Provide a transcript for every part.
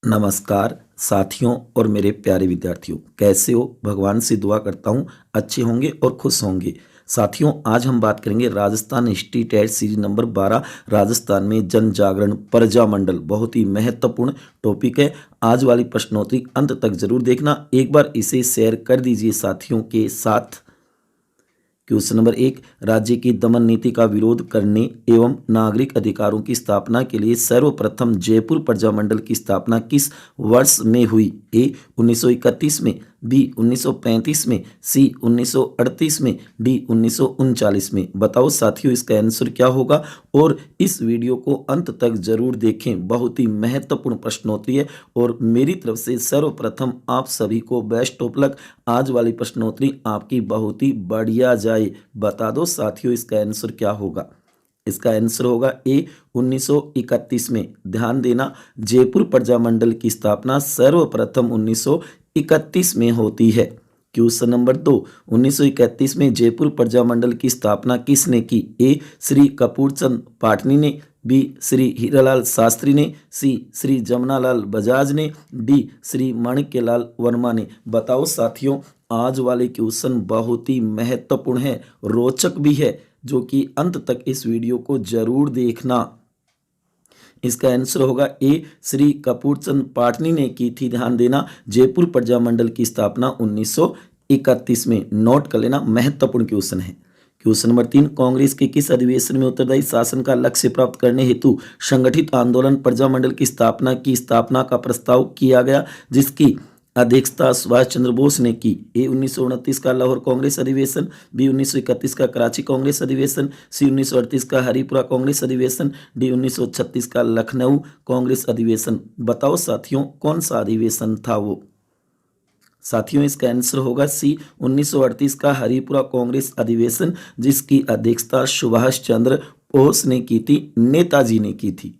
नमस्कार साथियों और मेरे प्यारे विद्यार्थियों, कैसे हो? भगवान से दुआ करता हूँ अच्छे होंगे और खुश होंगे। साथियों, आज हम बात करेंगे Rajasthan history test series number 12 Rajasthan में जन जागरण प्रजामंडल। बहुत ही महत्वपूर्ण टॉपिक है। आज वाली प्रश्नोत्तरी अंत तक जरूर देखना। एक बार इसे शेयर कर दीजिए साथियों के साथ। क्वेश्चन नंबर 1, राज्य की दमन नीति का विरोध करने एवं नागरिक अधिकारों की स्थापना के लिए सर्वप्रथम जयपुर प्रजामंडल की स्थापना किस वर्ष में हुई? ए 1931 में, बी 1935 में, सी 1938 में, डी 1939 में। बताओ साथियों इसका आंसर क्या होगा, और इस वीडियो को अंत तक जरूर देखें। बहुत ही महत्वपूर्ण प्रश्नोत्तरी है और मेरी तरफ से सर्वप्रथम आप सभी को बेस्ट ऑफ लक। आज वाली प्रश्नोत्तरी आपकी बहुत ही बढ़िया जाए। बता दो साथियों इसका आंसर क्या होगा। इसका आंसर होगा ए 1931 में। ध्यान देना, जयपुर प्रजामंडल की स्थापना सर्वप्रथम 1931 में होती है। क्वेश्चन नंबर 2, 1931 में जयपुर प्रजामंडल की स्थापना किसने की? ए श्री कपूरचंद पाटनी ने, बी श्री हीरालाल शास्त्री ने, सी श्री जमनालाल बजाज ने, डी श्री माणिक्यलाल वर्मा ने। बताओ साथियों, आज वाले क्वेश्चन बहुत ही महत्वपूर्ण है, रोचक भी है, जो कि अंत तक इस वीडियो को जरूर देखना। इसका आंसर होगा ए श्री कपूरचंद पाटनी ने की थी। ध्यान देना, जयपुर प्रजामंडल की स्थापना 1931 में। नोट कर लेना, महत्वपूर्ण क्वेश्चन है। क्वेश्चन नंबर 3, कांग्रेस के किस अधिवेशन में उत्तरदायी शासन का लक्ष्य प्राप्त करने हेतु संगठित आंदोलन प्रजामंडल की स्थापना का प्रस्ताव किया गया, जिसकी अध्यक्षता सुभाष चंद्र बोस ने की? ए 1929 का लाहौर कांग्रेस अधिवेशन, बी 1931 का कराची कांग्रेस अधिवेशन, सी 1938 का हरिपुरा कांग्रेस अधिवेशन, डी 1936 का लखनऊ कांग्रेस अधिवेशन। बताओ साथियों कौन सा अधिवेशन था वो? साथियों इसका आंसर होगा सी 1938 का हरिपुरा कांग्रेस अधिवेशन, जिसकी अध्यक्षता सुभाष चंद्र बोस ने की थी, नेताजी ने की थी।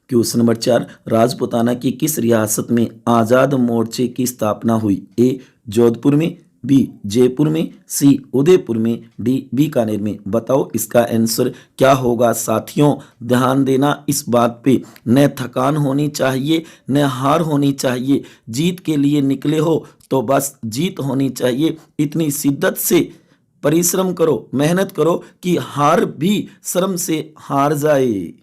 क्वेश्चन नंबर 4, राजपुताना की किस रियासत में आजाद मोर्चे की स्थापना हुई? ए जोधपुर में, बी जयपुर में, सी उदयपुर में, डी बीकानेर में। बताओ इसका आंसर क्या होगा साथियों। ध्यान देना इस बात पे, न थकान होनी चाहिए न हार होनी चाहिए। जीत के लिए निकले हो तो बस जीत होनी चाहिए। इतनी शिद्दत से परिश्रम करो, मेहनत करो कि हार भी शर्म से हार जाए।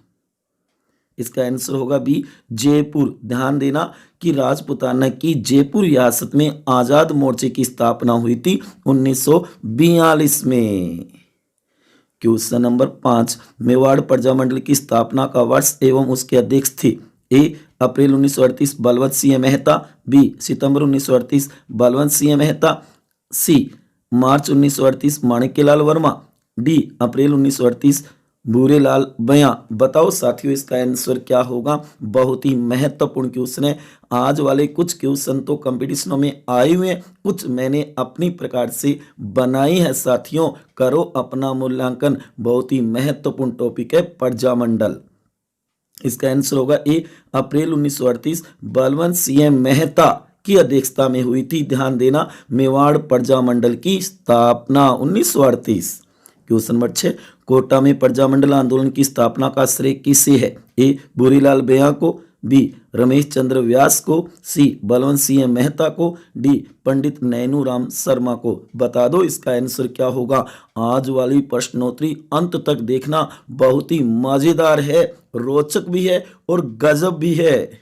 इसका आंसर होगा बी जयपुर। ध्यान देना कि राजपुताना की जयपुर रियासत में आजाद मोर्चे की स्थापना हुई थी 1942 में। क्वेश्चन नंबर 5, मेवाड़ प्रजामंडल की स्थापना का वर्ष एवं उसके अध्यक्ष थे? ए अप्रैल 1938 बलवंत सिंह मेहता, बी सितंबर 1938 बलवंत सिंह मेहता, सी मार्च 1938 माणिक्यलाल वर्मा, डी अप्रैल 1938 भूरेलाल बयां। बताओ साथियों इसका आंसर क्या होगा। बहुत ही महत्वपूर्ण क्वेश्चन है। आज वाले कुछ क्वेश्चन तो कंपटीशनों में आए हुए हैं, कुछ मैंने अपनी प्रकार से बनाई है। साथियों करो अपना मूल्यांकन। बहुत ही महत्वपूर्ण टॉपिक है प्रजामंडल। इसका आंसर होगा ए अप्रैल 1938 बलवंत सिंह मेहता की अध्यक्षता में हुई थी। ध्यान देना, मेवाड़ प्रजामंडल की स्थापना 1938। क्वेश्चन नंबर 6, कोटा में प्रजामंडल आंदोलन की स्थापना का श्रेय किसे है? ए भूरीलाल बेया को, बी रमेश चंद्र व्यास को, सी बलवंत सिंह मेहता को, डी पंडित नैनूराम शर्मा को। बता दो इसका आंसर क्या होगा। आज वाली प्रश्नोत्तरी अंत तक देखना, बहुत ही मजेदार है, रोचक भी है और गजब भी है।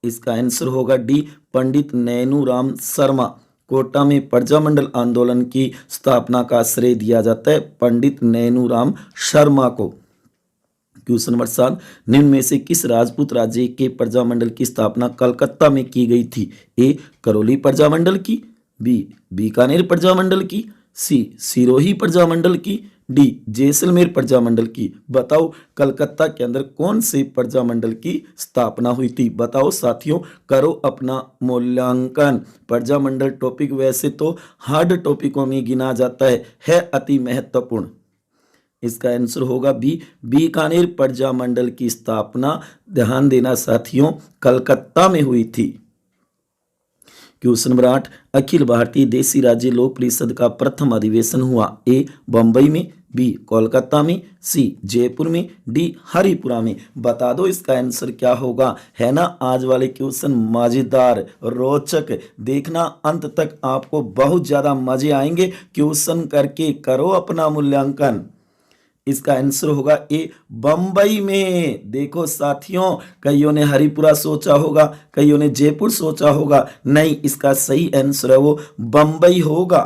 इसका आंसर होगा डी पंडित नैनूराम शर्मा। कोटा में प्रजामंडल आंदोलन की स्थापना का श्रेय दिया जाता है पंडित नैनूराम शर्मा को। क्वेश्चन नंबर 7, निम्न में से किस राजपूत राज्य के प्रजामंडल की स्थापना कलकत्ता में की गई थी? ए करौली प्रजामंडल की, बी बीकानेर प्रजामंडल की, सी सिरोही प्रजामंडल की, डी जैसलमेर प्रजामंडल की। बताओ कलकत्ता के अंदर कौन से प्रजामंडल की स्थापना हुई थी। बताओ साथियों करो अपना मूल्यांकन। प्रजामंडल टॉपिक वैसे तो हार्ड टॉपिकों में गिना जाता है अति महत्वपूर्ण। इसका आंसर होगा बी बीकानेर प्रजामंडल की स्थापना, ध्यान देना साथियों, कलकत्ता में हुई थी। क्वेश्चन नंबर 8, अखिल भारतीय देसी राज्य लोक परिषद का प्रथम अधिवेशन हुआ? ए बंबई में, बी कोलकाता में, सी जयपुर में, डी हरिपुरा में। बता दो इसका आंसर क्या होगा। है ना आज वाले क्वेश्चन मजेदार, रोचक, देखना अंत तक, आपको बहुत ज्यादा मजे आएंगे क्वेश्चन करके। करो अपना मूल्यांकन। इसका आंसर होगा ए बंबई में। देखो साथियों, कईयों ने हरिपुरा सोचा होगा, कईयों ने जयपुर सोचा होगा, नहीं, इसका सही आंसर है वो बंबई होगा।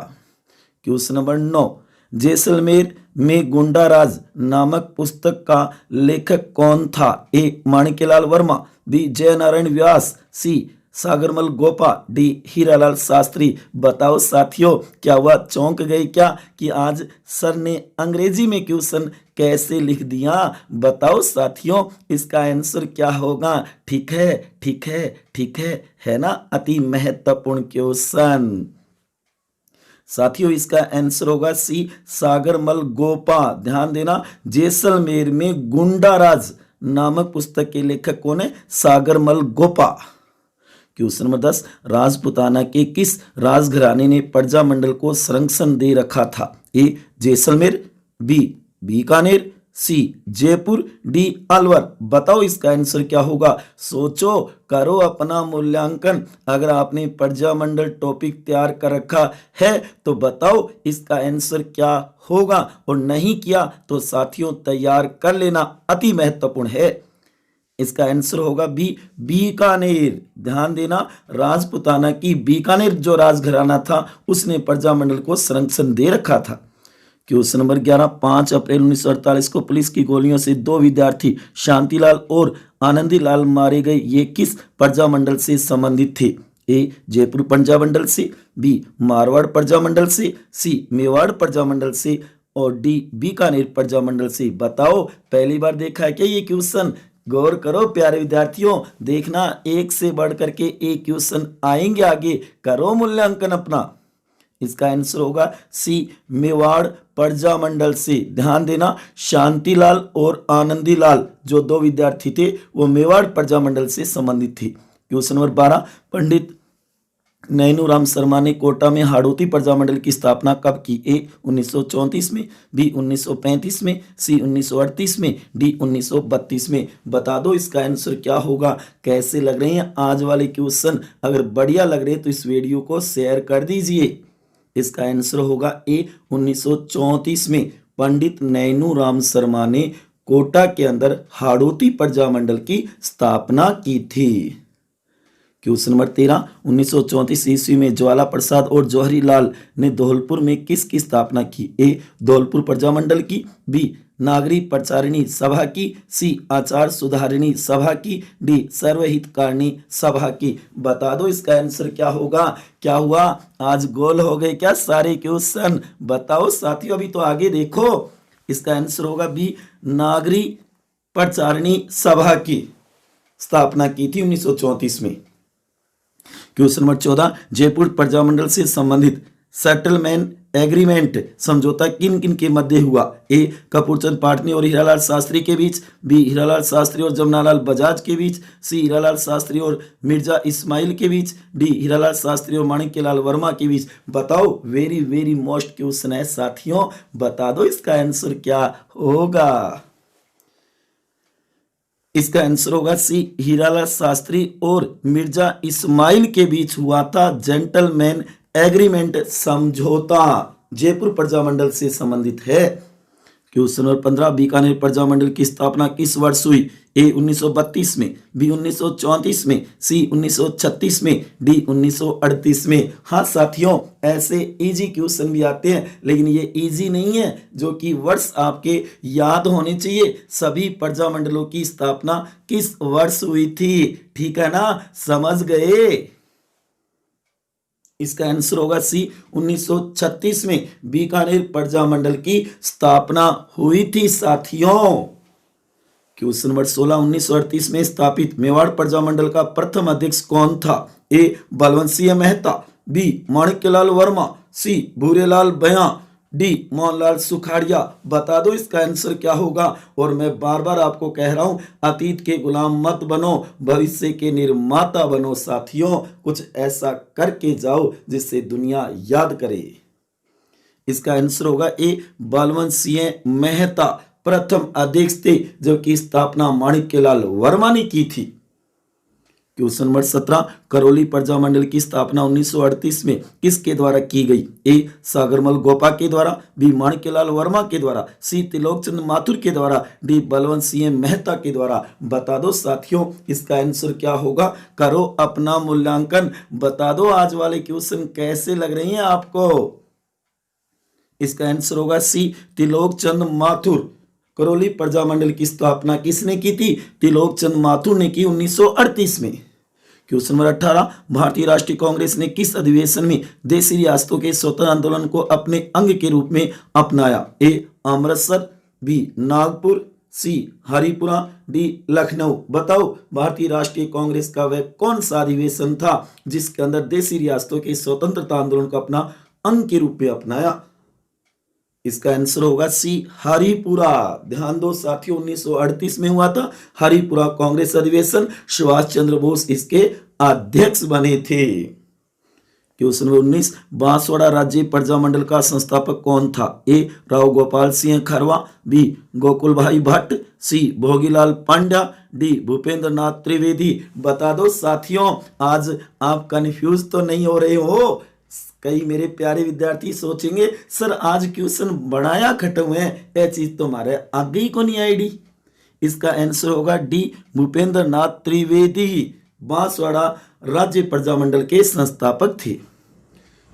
क्वेश्चन नंबर 9, जैसलमेर में गुंडा राज नामक पुस्तक का लेखक कौन था। ए माणिक्यलाल वर्मा, बी जय नारायण व्यास, सी सागरमल गोपा, डी हीरालाल शास्त्री। बताओ साथियों, क्या हुआ, चौंक गए क्या कि आज सर ने अंग्रेजी में क्वेश्चन कैसे लिख दिया। बताओ साथियों इसका आंसर क्या होगा। ठीक है, ठीक है, ठीक है ना, अति महत्वपूर्ण क्वेश्चन। साथियों इसका आंसर होगा सी सागरमल गोपा। ध्यान देना, जैसलमेर में गुंडा राज नामक पुस्तक के लेखक कौन है, सागरमल गोपा। क्वेश्चन नंबर 10, राजपुताना के किस राजघराने ने प्रजामंडल को संरक्षण दे रखा था। ए जैसलमेर, बी बीकानेर, सी जयपुर, डी अलवर। बताओ इसका आंसर क्या होगा। सोचो, करो अपना मूल्यांकन। अगर आपने प्रजामंडल टॉपिक तैयार कर रखा है तो बताओ इसका आंसर क्या होगा, और नहीं किया तो साथियों तैयार कर लेना, अति महत्वपूर्ण है। इसका आंसर होगा बी बीकानेर। ध्यान देना, राजपुताना की बीकानेर जो राजघराना था उसने प्रजामंडल को संरक्षण दे रखा था। क्वेश्चन नंबर 11, 5 अप्रैल 1948 को पुलिस की गोलियों से 2 विद्यार्थी शांतिलाल और आनंदीलाल मारे गए। ये किस प्रजामंडल से संबंधित थे। ए जयपुर प्रजामंडल से, बी मारवाड़ प्रजामंडल से, सी मेवाड़ प्रजामंडल से, और डी बीकानेर प्रजामंडल से। बताओ, पहली बार देखा है क्या ये क्वेश्चन। गौर करो प्यारे विद्यार्थियों, देखना एक से बढ़ करके एक क्वेश्चन आएंगे आगे। करो मूल्यांकन अपना। इसका आंसर होगा सी मेवाड़ प्रजामंडल से। ध्यान देना, शांतिलाल और आनंदीलाल जो 2 विद्यार्थी थे वो मेवाड़ प्रजामंडल से संबंधित थे। क्वेश्चन नंबर 12, पंडित नैनूराम शर्मा ने कोटा में हाड़ौती प्रजामंडल की स्थापना कब की। ए 1934 में, बी 1935 में, सी 1938 में, डी 1932 में। बता दो इसका आंसर क्या होगा। कैसे लग रहे हैं आज वाले क्वेश्चन। अगर बढ़िया लग रहे तो इस वीडियो को शेयर कर दीजिए। इसका आंसर होगा ए 1934 में पंडित नैनूराम शर्मा ने कोटा के अंदर हाड़ौती प्रजामंडल की स्थापना की थी। क्वेश्चन नंबर 13, 1934 ईस्वी में ज्वाला प्रसाद और जौहरी लाल ने धौलपुर में किसकी स्थापना की। ए धौलपुर प्रजामंडल की, बी नागरी प्रचारिणी सभा की, सी आचार सुधारिणी सभा की, डी सर्वहितकारिणी सभा की। बता दो इसका आंसर क्या होगा। क्या हुआ, आज गोल हो गए क्या सारे क्वेश्चन। बताओ साथियों, अभी तो आगे देखो। इसका आंसर होगा बी नागरी प्रचारिणी सभा की स्थापना की थी 1934 में। क्वेश्चन नंबर 14, जयपुर प्रजामंडल से संबंधित सेटलमेंट एग्रीमेंट समझौता किन किन के मध्य हुआ। ए कपूरचंद पाटनी और हीरालाल शास्त्री के बीच, बी हीरालाल शास्त्री और जमनालाल बजाज के बीच, सी हीरालाल शास्त्री और मिर्जा इस्माइल के बीच, डी हीरालाल शास्त्री और माणिक्यलाल वर्मा के बीच। बताओ, वेरी वेरी मोस्ट क्वेश्चन है साथियों। बता दो इसका आंसर क्या होगा। इसका आंसर होगा सी हीरालाल शास्त्री और मिर्जा इस्माइल के बीच हुआ था जेंटलमैन एग्रीमेंट समझौता। जयपुर प्रजामंडल से संबंधित है। क्वेश्चन नंबर 15, बीकानेर प्रजामंडल की स्थापना किस वर्ष हुई। ए 1932 में, बी 1934 में, सी 1936 में, डी 1938 में। हाँ साथियों, ऐसे इजी क्वेश्चन भी आते हैं, लेकिन ये इजी नहीं है जो कि वर्ष आपके याद होने चाहिए। सभी प्रजामंडलों की स्थापना किस वर्ष हुई थी, ठीक है ना, समझ गए। इसका आंसर होगा सी 1936 में बीकानेर प्रजामंडल की स्थापना हुई थी साथियों। क्वेश्चन नंबर 16, 1938 में स्थापित मेवाड़ प्रजामंडल का प्रथम अध्यक्ष कौन था। ए बलवंत सिंह मेहता, बी माणिक्यलाल वर्मा, सी भूरेलाल भैया, डी मोहनलाल सुखाड़िया। बता दो इसका आंसर क्या होगा। और मैं बार बार आपको कह रहा हूं, अतीत के गुलाम मत बनो, भविष्य के निर्माता बनो साथियों। कुछ ऐसा करके जाओ जिससे दुनिया याद करे। इसका आंसर होगा ए बलवंत सिंह मेहता प्रथम अध्यक्ष थे, जबकि स्थापना माणिक्यलाल वर्मा ने की थी। क्वेश्चन नंबर 17, करौली प्रजा मंडल की स्थापना 1938 में किसके द्वारा की गई? ए सागरमल गोपा के द्वारा, बी माणिक्यलाल वर्मा के द्वारा, सी त्रिलोकचंद माथुर के द्वारा, डी बलवंत सिंह मेहता के द्वारा। बता दो साथियों, इसका आंसर क्या होगा? करो अपना मूल्यांकन, बता दो आज वाले क्वेश्चन कैसे लग रही हैं आपको। इसका आंसर होगा सी त्रिलोकचंद माथुर। करौली प्रजा मंडल की स्थापना किसने की थी? त्रिलोकचंद माथुर ने की 1938 में। क्वेश्चन नंबर 18, भारतीय राष्ट्रीय कांग्रेस ने किस अधिवेशन में देशी रियासतों के स्वतंत्र आंदोलन को अपने अंग के रूप में अपनाया? ए अमृतसर, बी नागपुर, सी हरिपुरा, डी लखनऊ। बताओ भारतीय राष्ट्रीय कांग्रेस का वह कौन सा अधिवेशन था जिसके अंदर देशी रियासतों के स्वतंत्रता आंदोलन को अपना अंग के रूप में अपनाया? इसका आंसर होगा सी हरिपुरा। ध्यान दो साथियों, 1938 में हुआ था हरिपुरा कांग्रेस अधिवेशन। सुभाष चंद्र बोस इसके अध्यक्ष बने थे। क्वेश्चन नंबर 19, बांसवाड़ा राज्य प्रजा मंडल का संस्थापक कौन था? ए राव गोपाल सिंह खरवा, बी गोकुल भाई भट्ट, सी भोगीलाल पांड्या, डी भूपेंद्र नाथ त्रिवेदी। बता दो साथियों, आज आप कंफ्यूज तो नहीं हो रहे हो? कई मेरे प्यारे विद्यार्थी सोचेंगे सर आज क्वेश्चन बनाया खत्म है, यह चीज तो हमारे आगे ही को नहीं आईडी। इसका आंसर होगा डी भूपेंद्र नाथ त्रिवेदी बांसवाड़ा राज्य प्रजा मंडल के संस्थापक थे।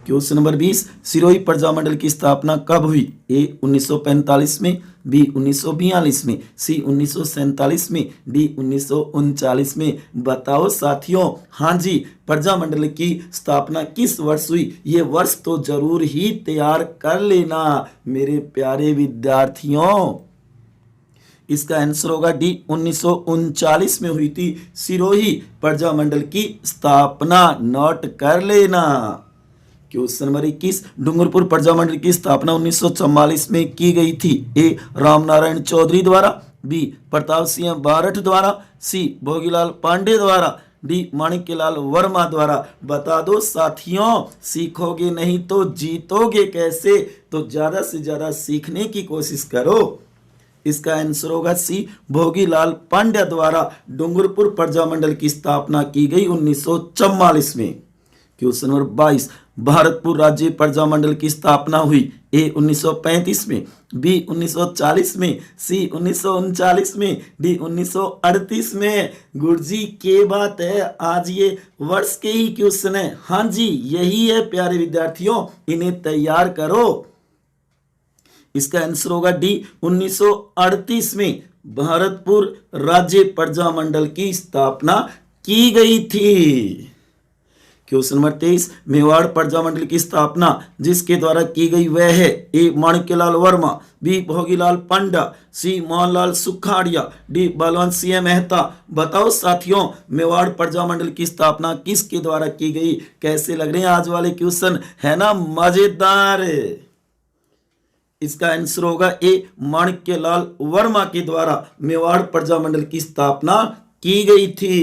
क्वेश्चन नंबर 20, सिरोही प्रजा मंडल की स्थापना कब हुई? ए 1945 में, बी 1942 में, सी 1947 में, डी 1939 में। बताओ साथियों, हाँ जी, प्रजा मंडल की स्थापना किस वर्ष हुई? ये वर्ष तो जरूर ही तैयार कर लेना मेरे प्यारे विद्यार्थियों। इसका आंसर होगा डी 1939 में हुई थी सिरोही प्रजा मंडल की स्थापना, नोट कर लेना। क्वेश्चन नंबर 21, डूंगरपुर प्रजा मंडल की स्थापना 1944 में की गई थी। ए रामनारायण चौधरी द्वारा, बी प्रताप सिंह बारठ द्वारा, सी भोगीलाल पांडे द्वारा, डी माणिक्यलाल वर्मा द्वारा। बता दो साथियों, सीखोगे नहीं तो जीतोगे कैसे? तो ज्यादा से ज्यादा सीखने की कोशिश करो। इसका आंसर होगा सी भोगीलाल पांड्या द्वारा डूंगरपुर प्रजा मंडल की स्थापना की गई 1944 में। क्वेश्चन नंबर 22, भारतपुर राज्य प्रजा मंडल की स्थापना हुई। ए 1935 में, बी 1940 में, सी 1939 में, डी 1938 में। गुरुजी के बात है, आज ये वर्ष के ही क्वेश्चन है। हाँ जी, यही है प्यारे विद्यार्थियों, इन्हें तैयार करो। इसका आंसर होगा डी 1938 में भारतपुर राज्य प्रजा मंडल की स्थापना की गई थी। क्वेश्चन नंबर 23, मेवाड़ प्रजा मंडल की स्थापना जिसके द्वारा की गई वह है। ए माणिक्यलाल वर्मा, बी भोगीलाल पांड्या, सी मोहनलाल सुखाड़िया, डी बलवंत सिंह मेहता। बताओ साथियों, मेवाड़ प्रजा मंडल की स्थापना किसके द्वारा की गई? कैसे लग रहे हैं आज वाले क्वेश्चन? है ना मजेदार? इसका आंसर होगा ए माणिक्यलाल वर्मा के द्वारा मेवाड़ प्रजा मंडल की स्थापना की गई थी।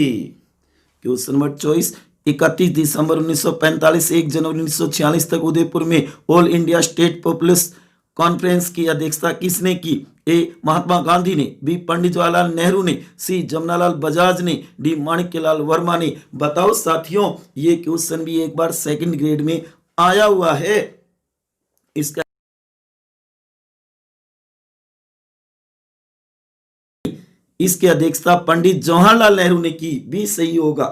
क्वेश्चन नंबर 24, 31 दिसंबर 1945 1 जनवरी 1946 तक उदयपुर में All India State People's Conference की अध्यक्षता किसने की? ए महात्मा गांधी ने, बी पंडित जवाहरलाल नेहरू ने, सी जमनालाल बजाज ने, डी माणिक्यलाल वर्मा ने। बताओ साथियों, ये क्वेश्चन भी एक बार सेकंड ग्रेड में आया हुआ है। इसका इसकी अध्यक्षता पंडित जवाहरलाल नेहरू ने की, भी सही होगा।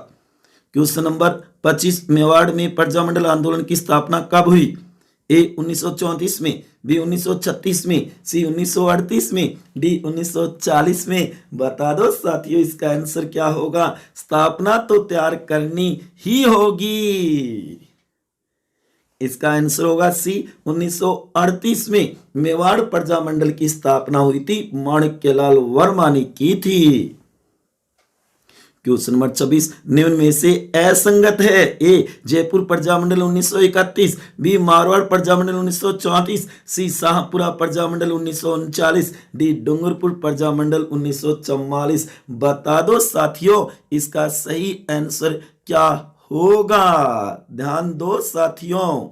क्वेश्चन नंबर 25, मेवाड़ में प्रजा मंडल आंदोलन की स्थापना कब हुई? ए 1934 में, बी 1936 में, सी 1938 में, डी 1940 में। बता दो साथियों, इसका आंसर क्या होगा? स्थापना तो तैयार करनी ही होगी। इसका आंसर होगा सी 1938 में मेवाड़ प्रजा मंडल की स्थापना हुई थी, माणिक्यलाल वर्मा ने की थी। क्वेश्चन नंबर 26, निम्न में से असंगत है। ए जयपुर प्रजा मंडल 1931, बी मारवाड़ प्रजा मंडल 1934, सी शाहपुरा प्रजा मंडल 1939, डी डूंगरपुर प्रजा मंडल 1944। बता दो साथियों, इसका सही आंसर क्या होगा? ध्यान दो साथियों,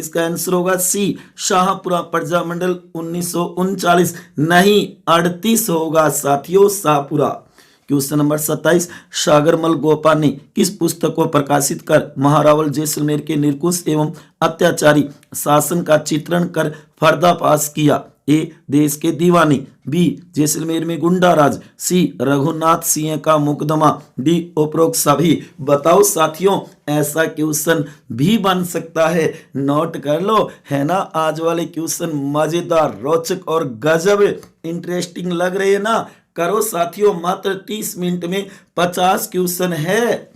इसका आंसर होगा सी शाहपुरा प्रजामंडल 1939, नहीं 38 होगा साथियों, शाहपुरा। क्वेश्चन नंबर 27, सागरमल गोपा ने किस पुस्तक को प्रकाशित कर महारावल जैसलमेर के निर्कुश एवं अत्याचारी शासन का चित्रण कर पर्दाफाश किया? ए देश के दीवाने, बी जैसलमेर में गुंडा राज, सी रघुनाथ सिंह का मुकदमा, डी उपरोक्त सभी। बताओ साथियों, ऐसा क्वेश्चन भी बन सकता है, नोट कर लो, है ना। आज वाले क्वेश्चन मजेदार, रोचक और गजब इंटरेस्टिंग लग रहे हैं ना। करो साथियों, मात्र 30 मिनट में 50 क्वेश्चन है।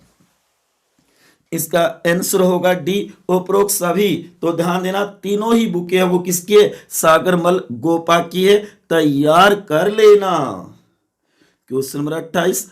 इसका आंसर होगा डी उपरोक्त सभी। तो ध्यान देना, तीनों ही बुकें हैं वो किसकी है? सागरमल गोपा की है, तैयार कर लेना। क्वेश्चन नंबर 28,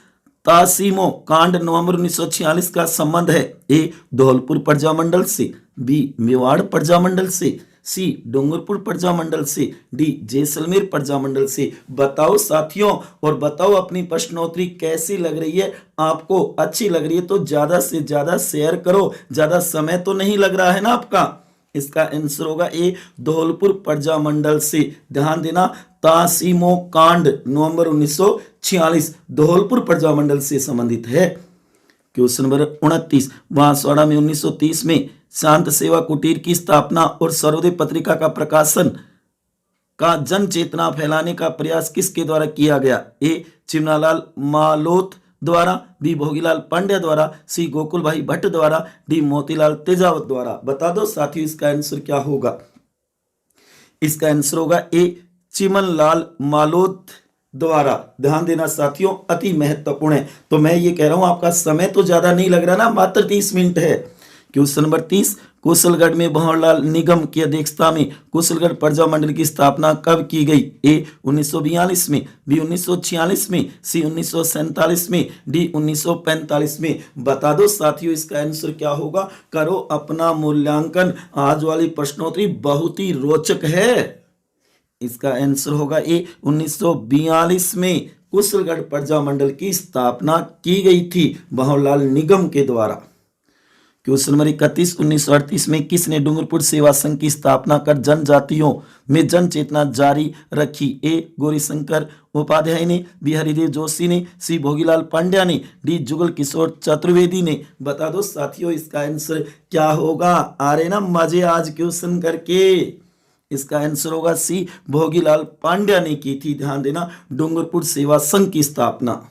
तासीमो कांड नवंबर 1946 का संबंध है? ए धौलपुर प्रजामंडल से, बी मेवाड़ प्रजामंडल से, सी डूंगरपुर प्रजामंडल से, डी जैसलमेर प्रजामंडल से। बताओ साथियों, और बताओ अपनी प्रश्नोत्तरी कैसी लग रही है आपको। अच्छी लग रही है तो ज्यादा से ज्यादा शेयर करो, ज्यादा समय तो नहीं लग रहा है ना आपका। इसका आंसर होगा ए धौलपुर प्रजामंडल से। ध्यान देना, तासीमो कांड नवंबर 1946 धौलपुर प्रजामंडल से संबंधित है। क्वेश्चन नंबर 29, बांसवाड़ा में 1930 में शांत सेवा कुटीर की स्थापना और सर्वोदय पत्रिका का प्रकाशन का जन चेतना फैलाने का प्रयास किसके द्वारा किया गया? ए चिमनालाल मालोत द्वारा, बी भोगीलाल पांड्या द्वारा, सी गोकुल भाई भट्ट द्वारा, डी मोतीलाल तेजावत द्वारा। बता दो साथियों, इसका आंसर क्या होगा? इसका आंसर होगा ए चिमनलाल मालोत द्वारा। ध्यान देना साथियों, अति महत्वपूर्ण है। तो मैं ये कह रहा हूं, आपका समय तो ज्यादा नहीं लग रहा ना, मात्र 30 मिनट है। क्वेश्चन नंबर 30, कुशलगढ़ में भंवरलाल निगम की अध्यक्षता में कुशलगढ़ प्रजामंडल की स्थापना कब की गई? ए 1942 में, बी 1946 में, सी 1947 में, डी 1945 में। बता दो साथियों, इसका आंसर क्या होगा? करो अपना मूल्यांकन। आज वाली प्रश्नोत्तरी बहुत ही रोचक है। इसका आंसर होगा ए 1942 में कुशलगढ़ प्रजामंडल की स्थापना की गई थी भंवरलाल निगम के द्वारा। क्वेश्चन नंबर 31, 1938 में किसने डूंगरपुर सेवा संघ की स्थापना कर जनजातियों में जन चेतना जारी रखी? ए गौरीशंकर उपाध्याय ने, बी हरिदेव जोशी ने, सी भोगीलाल पांड्या ने, डी जुगल किशोर चतुर्वेदी ने। बता दो साथियों, इसका आंसर क्या होगा? आ रहे ना मजे आज क्वेश्चन करके। इसका आंसर होगा सी भोगीलाल पांड्या ने की थी। ध्यान देना, डूंगरपुर सेवा संघ की स्थापना।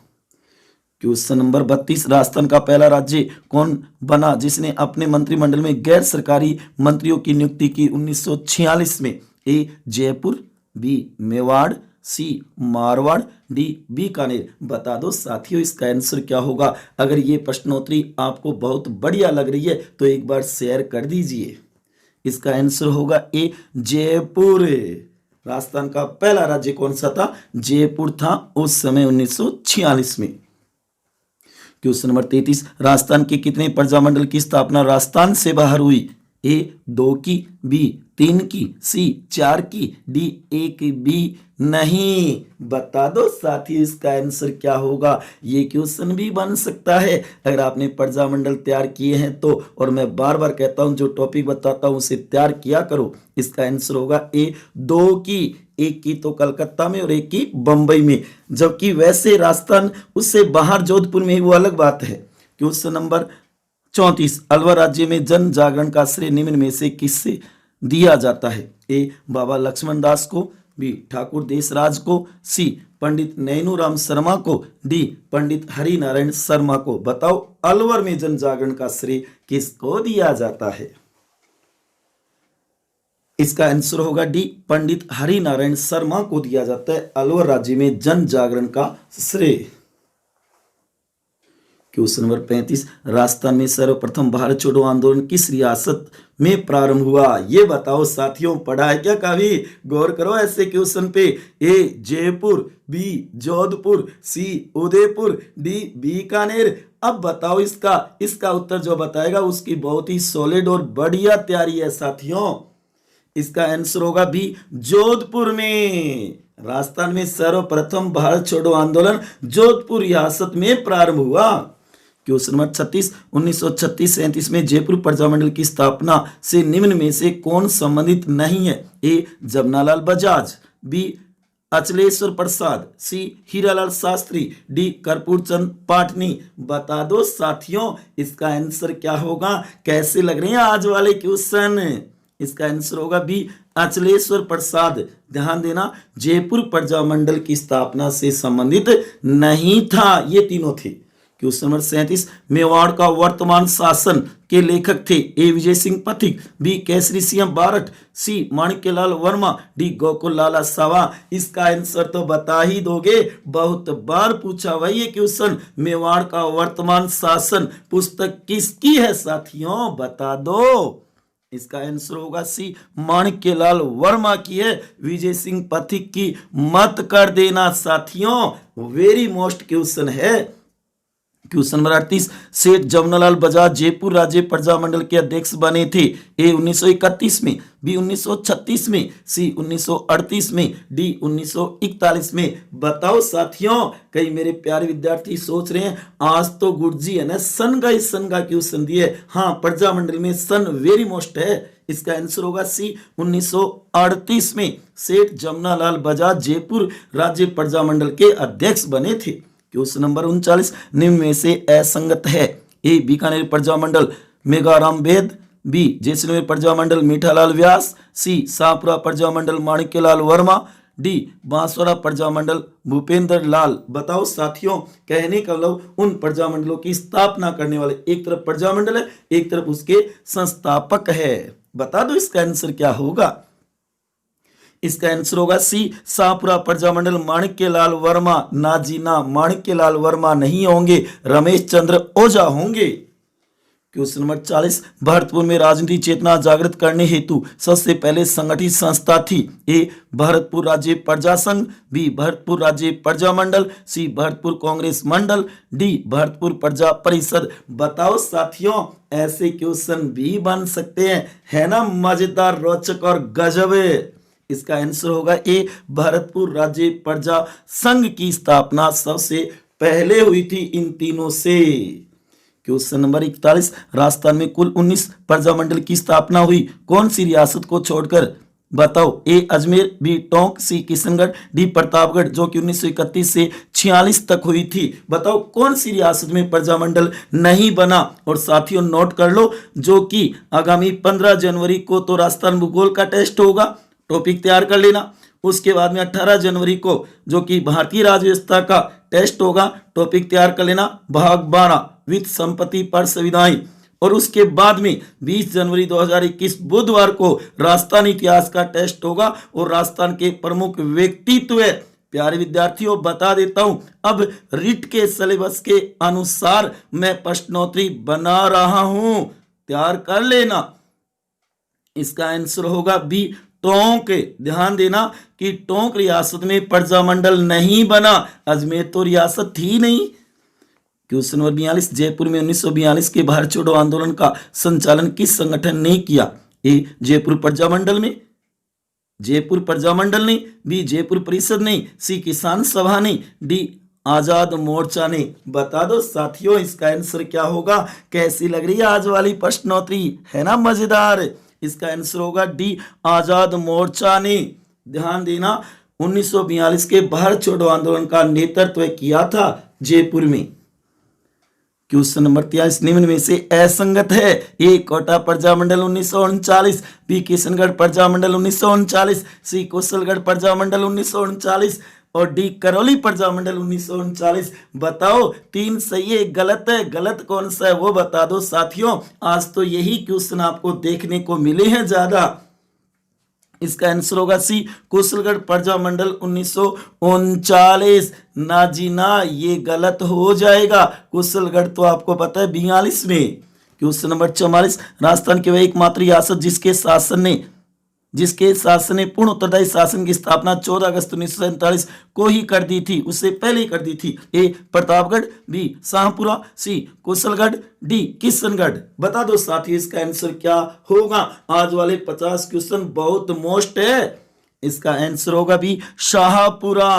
क्वेश्चन नंबर 32, राजस्थान का पहला राज्य कौन बना जिसने अपने मंत्रिमंडल में गैर सरकारी मंत्रियों की नियुक्ति की 1946 में? ए जयपुर, बी मेवाड़, सी मारवाड़, डी बीकानेर। बता दो साथियों, इसका आंसर क्या होगा? अगर ये प्रश्नोत्तरी आपको बहुत बढ़िया लग रही है तो एक बार शेयर कर दीजिए। इसका आंसर होगा ए जयपुर। राजस्थान का पहला राज्य कौन सा था? जयपुर था उस समय 1946 में। क्वेश्चन नंबर 33, राजस्थान के कितने प्रजामंडल की स्थापना राजस्थान से बाहर हुई? ए 2 की, बी 3 की, सी 4 की, डी 1 भी नहीं। बता दो साथी, इसका आंसर क्या होगा? ये क्वेश्चन भी बन सकता है अगर आपने प्रजामंडल तैयार किए हैं तो। और मैं बार बार कहता हूं, जो टॉपिक बताता हूं उसे तैयार किया करो। इसका आंसर होगा ए 2 की। 1 की तो कलकत्ता में और 1 की बंबई में, जबकि वैसे राजस्थान उससे बाहर जोधपुर में ही, वो अलग बात है। क्वेश्चन नंबर 34, अलवर राज्य में जन जागरण का श्रेय निम्न में से किससे दिया जाता है? ए बाबा लक्ष्मण दास को, बी ठाकुर देशराज को, सी पंडित नैनूराम शर्मा को, डी पंडित हरि नारायण शर्मा को। बताओ, अलवर में जन जागरण का श्रेय किसको दिया जाता है? इसका आंसर होगा डी पंडित हरि नारायण शर्मा को दिया जाता है अलवर राज्य में जन जागरण का श्रेय। क्वेश्चन नंबर 35, राजस्थान में सर्वप्रथम भारत छोड़ो आंदोलन किस रियासत में प्रारंभ हुआ? ये बताओ साथियों, पढ़ा है क्या कभी? गौर करो ऐसे क्वेश्चन पे। ए जयपुर, बी जोधपुर, सी उदयपुर, डी बीकानेर। अब बताओ, इसका उत्तर जो बताएगा उसकी बहुत ही सॉलिड और बढ़िया तैयारी है साथियों। इसका आंसर होगा बी जोधपुर में। राजस्थान में सर्वप्रथम भारत छोड़ो आंदोलन जोधपुर रियासत में प्रारंभ हुआ। क्वेश्चन नंबर 36, 1936-37 में जयपुर प्रजामंडल की स्थापना से निम्न में से कौन संबंधित नहीं है? ए जमनालाल बजाज, बी अचलेश्वर प्रसाद, सी हीरालाल शास्त्री, डी कर्पूर चंद पाटनी। बता दो साथियों इसका आंसर क्या होगा? कैसे लग रहे हैं आज वाले क्वेश्चन? इसका आंसर होगा बी अचलेश्वर प्रसाद। ध्यान देना, जयपुर प्रजामंडल की स्थापना से संबंधित नहीं था। ये तीनों थे। क्वेश्चन नंबर 37, मेवाड़ का वर्तमान शासन के लेखक थे? ए विजय सिंह पथिक, बी केसरी सिंह बारठ, सी माणिक्यलाल वर्मा, डी गोकुल लाला सावा। इसका आंसर तो बता ही दोगे, बहुत बार पूछा हुआ ये क्वेश्चन। मेवाड़ का वर्तमान शासन पुस्तक किसकी है साथियों? बता दो। इसका आंसर होगा सी माणिक्यलाल वर्मा की है, विजय सिंह पथिक की मत कर देना साथियों। वेरी मोस्ट क्वेश्चन है। क्वेश्चन नंबर 38, सेठ जमनालाल बजाज जयपुर राज्य प्रजामंडल के अध्यक्ष बने थे? ए 1931 में, बी 1936 में, सी 1938 में, डी 1941 में। बताओ साथियों। कई मेरे प्यारे विद्यार्थी सोच रहे हैं आज तो गुरुजी है ना सन का क्वेश्चन दिए। हाँ, प्रजामंडल में सन वेरी मोस्ट है। इसका आंसर होगा सी 1938 में सेठ जमनालाल बजाज जयपुर राज्य प्रजामंडल के अध्यक्ष बने थे। क्वेश्चन नंबर 39, निम्न में से असंगत है? ए बीकानेर प्रजामंडल मेघाराम वेद, बी जैसलमेर प्रजामंडल मीठालाल व्यास, सी शाहपुरा प्रजामंडल माणिक्यलाल वर्मा, डी बांसवाड़ा प्रजामंडल भूपेंद्र लाल। बताओ साथियों, कहने का मतलब उन प्रजामंडलों की स्थापना करने वाले। एक तरफ प्रजामंडल है, एक तरफ उसके संस्थापक है। बता दो इसका आंसर क्या होगा? इसका आंसर होगा सी शाहपुरा प्रजामंडल माणिक्यलाल वर्मा। ना जी ना, माणिक्यलाल वर्मा नहीं होंगे, रमेश चंद्र ओझा होंगे। क्वेश्चन नंबर 40, भरतपुर में राजनीति चेतना जागृत करने हेतु सबसे पहले संगठित संस्था थी? ए भरतपुर राज्य प्रजा संघ, बी भरतपुर राज्य प्रजा मंडल, सी भरतपुर कांग्रेस मंडल, डी भरतपुर प्रजा परिषद। बताओ साथियों, ऐसे क्वेश्चन भी बन सकते हैं, है ना मजेदार, रोचक और गजब। इसका आंसर होगा ए भरतपुर राज्य प्रजा संघ की स्थापना सबसे पहले हुई थी इन तीनों से। क्वेश्चन नंबर 41, राजस्थान में कुल 19 प्रजामंडल की स्थापना हुई कौन सी रियासत को छोड़कर? बताओ। ए अजमेर, बी टोंक, सी किशनगढ़, डी प्रतापगढ़, जो कि 1931 से 46 तक हुई थी। बताओ कौन सी रियासत में प्रजामंडल नहीं बना? और साथियों नोट कर लो, जो कि आगामी 15 जनवरी को तो राजस्थान भूगोल का टेस्ट होगा, टॉपिक तैयार कर लेना। उसके बाद में 18 जनवरी को जो कि भारतीय राज्य व्यवस्था का टेस्ट होगा, टॉपिक तैयार कर लेना, भाग 12 वित्त संपत्ति पर संविधान। और उसके बाद में 20 जनवरी 2021 बुधवार को राजस्थान इतिहास का टेस्ट होगा और राजस्थान के प्रमुख व्यक्तित्व। प्यारे विद्यार्थियों बता देता हूं, अब रिट के सिलेबस के अनुसार मैं प्रश्नोत्तरी बना रहा हूं, तैयार कर लेना। इसका आंसर होगा बी टोंक। ध्यान देना कि टोंक रियासत में प्रजामंडल नहीं बना, अजमेर तो रियासत थी नहीं। क्वेश्चन नंबर 42, जयपुर में 1942 के भारत छोड़ो आंदोलन का संचालन किस संगठन ने किया? ए जयपुर प्रजामंडल ने, जयपुर प्रजामंडल ने, बी जयपुर परिषद ने, सी किसान सभा ने, डी आजाद मोर्चा ने। बता दो साथियों इसका आंसर क्या होगा? कैसी लग रही है आज वाली प्रश्नोत्तरी, है ना मजेदार? इसका आंसर होगा डी आजाद मोर्चा ने। ध्यान देना, 1942 के भारत छोड़ो आंदोलन का नेतृत्व किया था जयपुर में। क्वेश्चन नंबर 43, निम्न में से असंगत है? ए कोटा प्रजामंडल 1939, बी किशनगढ़ प्रजामंडल 1939, सी कुशलगढ़ प्रजामंडल 1939 और डी करौली प्रजामंडल 1939। बताओ, 3 सही है, गलत है? गलत कौन सा है वो बता दो साथियों। आज तो यही क्वेश्चन आपको देखने को मिले हैं ज्यादा। इसका आंसर होगा सी कुशलगढ़ प्रजामंडल 1939। ना जी ना, ये गलत हो जाएगा। कुशलगढ़ तो आपको पता है 42 में। क्वेश्चन नंबर 44, राजस्थान की वह एकमात्र रियासत जिसके शासन ने पूर्ण उत्तरदायी शासन की स्थापना 14 अगस्त 1947 को ही कर दी थी, उससे पहले ही कर दी थी। ए प्रतापगढ़, बी शाहपुरा, सी कुशलगढ़, डी किशनगढ़। बता दो साथी इसका आंसर क्या होगा? आज वाले 50 क्वेश्चन बहुत मोस्ट है। इसका आंसर होगा बी शाहपुरा।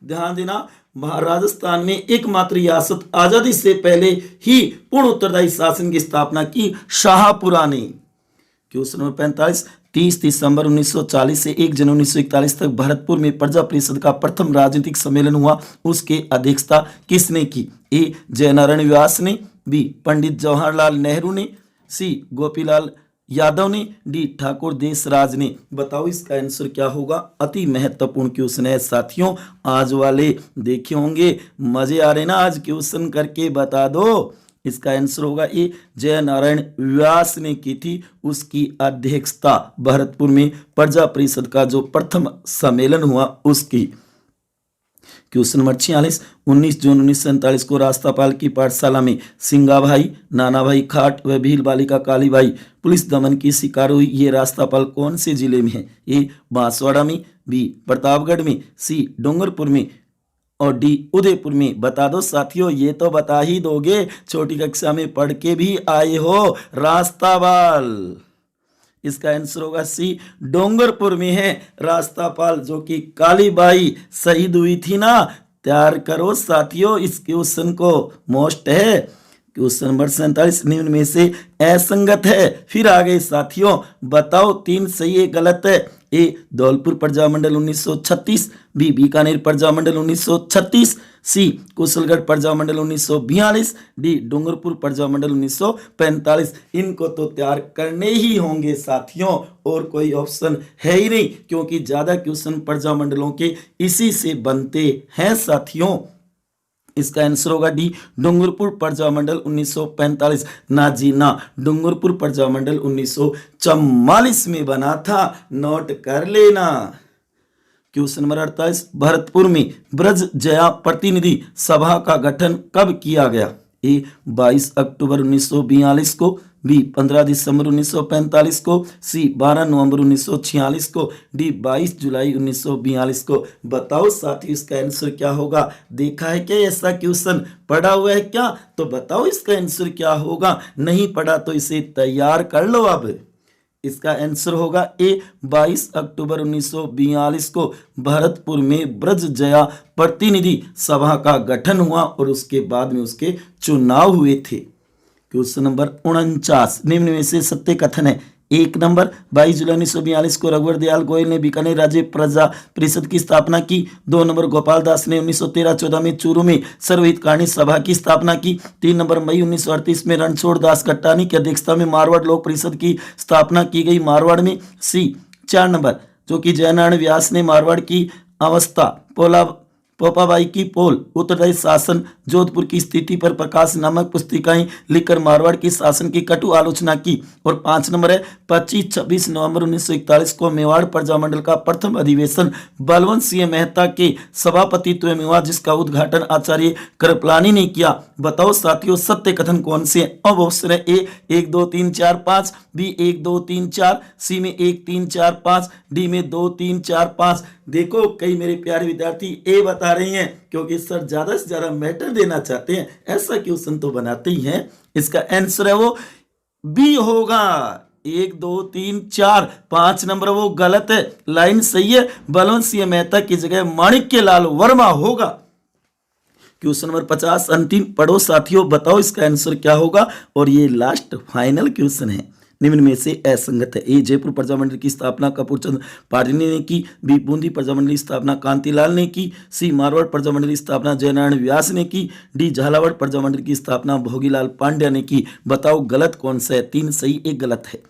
ध्यान देना, राजस्थान में एकमात्र रियासत आजादी से पहले ही पूर्ण उत्तरदायी शासन की स्थापना की शाहपुरा ने। क्वेश्चन नंबर 45, 30 दिसंबर 1940 से 1 जनवरी 1941 तक भरतपुर में प्रजा परिषद का प्रथम राजनीतिक सम्मेलन हुआ, उसके अध्यक्षता किसने की? ए जयनारायण व्यास ने, बी पंडित जवाहरलाल नेहरू ने, सी गोपीलाल यादव ने, डी ठाकुर देशराज ने। बताओ इसका आंसर क्या होगा? अति महत्वपूर्ण क्वेश्चन है साथियों, आज वाले देखे होंगे, मजे आ रहे ना, आज क्वेश्चन करके बता दो। इसका आंसर होगा ए जयनारायण व्यास ने की थी, उसकी अध्यक्षता भरतपुर में प्रजा परिषद का जो प्रथम सम्मेलन हुआ उसकी। क्वेश्चन नंबर 46, 19 जून 1947 को रास्तापाल की पाठशाला में सिंगाभाई, नानाभाई खाट व भील बालिका कालीबाई पुलिस दमन की शिकार हुई। ये रास्तापाल कौन से जिले में है? ए बांसवाड़ा में, बी प्रतापगढ़ में, सी डूंगरपुर में और डी उदयपुर में। बता दो साथियों, ये तो बता ही दोगे, छोटी कक्षा में पढ़ के भी आए हो। रास्तापाल, इसका आंसर होगा सी डूंगरपुर में है रास्तापाल, जो कि कालीबाई शहीद हुई थी ना। तैयार करो साथियों इस क्वेश्चन को, मोस्ट है। क्वेश्चन नंबर 47, निम्न में से असंगत है। फिर आ गए साथियों, बताओ 3 सही है गलत है। ए धौलपुर प्रजामंडल 1936, बी बीकानेर प्रजामंडल 1936, सी कुशलगढ़ प्रजामंडल 1942, डी डूंगरपुर प्रजामंडल 1945। इनको तो तैयार करने ही होंगे साथियों, और कोई ऑप्शन है ही नहीं, क्योंकि ज्यादा क्वेश्चन प्रजामंडलों के इसी से बनते हैं साथियों। इसका आंसर होगा डी डूंगरपुर प्रजामंडल 1945। ना जी ना, डूंगरपुर प्रजामंडल 1944 में बना था, नोट कर लेना। क्वेश्चन नंबर 48, भरतपुर में ब्रज जया प्रतिनिधि सभा का गठन कब किया गया? ए 22 अक्टूबर 1942 को, बी 15 दिसंबर 1945 को, सी 12 नवंबर 1946 को, डी 22 जुलाई 1942 को। बताओ साथी इसका आंसर क्या होगा? देखा है क्या ऐसा क्वेश्चन? पढ़ा हुआ है क्या? तो बताओ इसका आंसर क्या होगा। नहीं पढ़ा तो इसे तैयार कर लो अब। इसका आंसर होगा ए 22 अक्टूबर 1942 को भरतपुर में ब्रज जया प्रतिनिधि सभा का गठन हुआ और उसके बाद में उसके चुनाव हुए थे। क्वेश्चन नंबर 49, निम्न में से सत्य कथन है। 1 नंबर 22 जुलाई 1942 को रघुवर दयाल गोयल ने बीकानेर राज्य प्रजा परिषद की स्थापना की। 2 नंबर गोपाल दास ने 1913-14 में चूरू में सर्वहितकारिणी सभा की स्थापना की। 3 नंबर मई 1938 में रणछोड़ दास कट्टानी की अध्यक्षता में मारवाड़ लोक परिषद की स्थापना की गई मारवाड़ में। सी 4 नंबर जो कि जयनारायण व्यास ने मारवाड़ की अवस्था पोपाबाई की पोल उत्तरदायी शासन जोधपुर की स्थिति पर प्रकाश नामक पुस्तिकाएं लिखकर मारवाड़ की शासन की कटु आलोचना की। और 5 नंबर है 25-26 नवंबर 1941 को मेवाड़ प्रजामंडल का प्रथम अधिवेशन बलवंत सिंह मेहता के सभापतित्व में हुआ, जिसका उद्घाटन आचार्य कृपलानी ने किया। बताओ साथियों सत्य कथन कौन से? अब ऑप्शन है ए 1 2 3 4 5, बी 1 2 3 4, सी में 1 3 4 5, डी में 2 3 4 5। देखो कई मेरे प्यारे विद्यार्थी ए बता रही हैं, क्योंकि सर ज्यादा से ज्यादा मैटर देना चाहते हैं, ऐसा क्वेश्चन तो बनाते ही हैं। इसका आंसर है वो बी होगा। 1 2 3 4 5 नंबर वो गलत है, लाइन सही है, बलवंत सिंह मेहता की जगह माणिक्य लाल वर्मा होगा। क्वेश्चन नंबर 50 अंतिम पढ़ो साथियों, बताओ इसका आंसर क्या होगा। और ये लास्ट फाइनल क्वेश्चन है, निम्न में से असंगत है। ए जयपुर प्रजामंडल की स्थापना कपूरचंद पाटिनी ने की, बी बूंदी प्रजामंडल की स्थापना कांतिलाल ने की, सी मारवाड़ प्रजामंडल की स्थापना जयनारायण व्यास ने की, डी झालावाड़ प्रजामंडल की स्थापना भोगीलाल पांड्या ने की। बताओ गलत कौन सा है? 3 सही 1 गलत है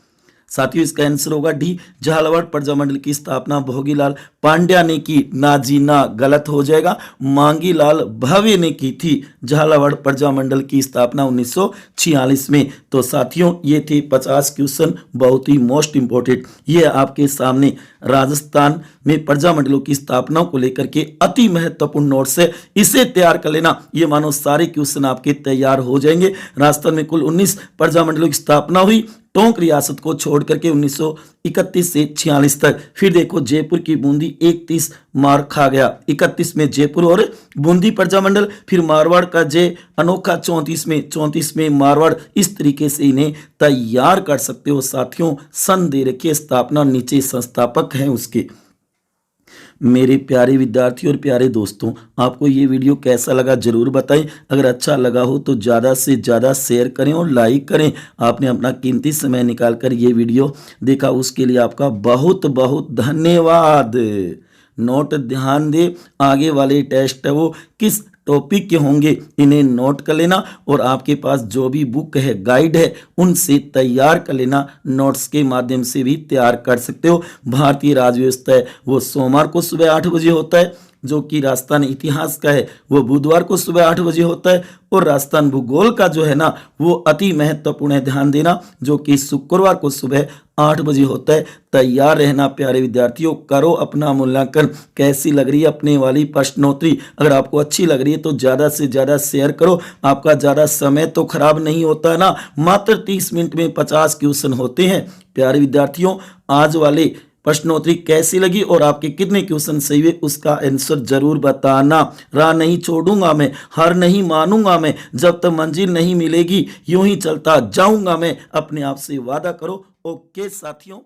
साथियों। इसका आंसर होगा डी झालावाड़ प्रजामंडल की स्थापना भोगीलाल पांड्या ने की। ना जी ना, गलत हो जाएगा, मांगीलाल भावे ने की थी झालावाड़ प्रजामंडल की स्थापना 1946 में। तो साथियों ये थे 50 क्वेश्चन, बहुत ही मोस्ट इंपोर्टेंट। ये आपके सामने राजस्थान में प्रजामंडलों की स्थापना को लेकर के अति महत्वपूर्ण नोट्स है, इसे तैयार कर लेना। ये मानो सारे क्वेश्चन आपके तैयार हो जाएंगे। राजस्थान में कुल 19 प्रजामंडलों की स्थापना हुई, टोंक रियासत को छोड़ करके 1931 से 46 तक। फिर देखो जयपुर की बूंदी 31 मार खा गया, 31 में जयपुर और बूंदी प्रजामंडल। फिर मारवाड़ का जय अनोखा 34 में मारवाड़। इस तरीके से इन्हें तैयार कर सकते हो साथियों। सन दे रखिए स्थापना, नीचे संस्थापक हैं उसके। मेरे प्यारे विद्यार्थियों और प्यारे दोस्तों, आपको ये वीडियो कैसा लगा ज़रूर बताएं। अगर अच्छा लगा हो तो ज़्यादा से ज़्यादा शेयर करें और लाइक करें। आपने अपना कीमती समय निकाल कर ये वीडियो देखा, उसके लिए आपका बहुत बहुत धन्यवाद। नोट ध्यान दे, आगे वाले टेस्ट है वो किस टॉपिक के होंगे, इन्हें नोट कर लेना और आपके पास जो भी बुक है, गाइड है, उनसे तैयार कर लेना। नोट्स के माध्यम से भी तैयार कर सकते हो। भारतीय राज्य व्यवस्था है वो सोमवार को सुबह 8 बजे होता है, जो कि राजस्थान इतिहास का है वो बुधवार को सुबह 8 बजे होता है, और राजस्थान भूगोल का जो है ना वो अति महत्वपूर्ण है, ध्यान देना, जो कि शुक्रवार को सुबह 8 बजे होता है। तैयार रहना प्यारे विद्यार्थियों, करो अपना मूल्यांकन। कैसी लग रही है अपने वाली प्रश्नोत्तरी? अगर आपको अच्छी लग रही है तो ज़्यादा से ज़्यादा शेयर करो। आपका ज़्यादा समय तो खराब नहीं होता है ना, मात्र 30 मिनट में 50 क्वेश्चन होते हैं। प्यारे विद्यार्थियों, आज वाले प्रश्नोत्तरी कैसी लगी और आपके कितने क्वेश्चन सही हुए, उसका आंसर जरूर बताना। राह नहीं छोड़ूंगा मैं, हार नहीं मानूंगा मैं, जब तक मंजिल नहीं मिलेगी यूं ही चलता जाऊंगा मैं, अपने आप से वादा करो। ओके साथियों।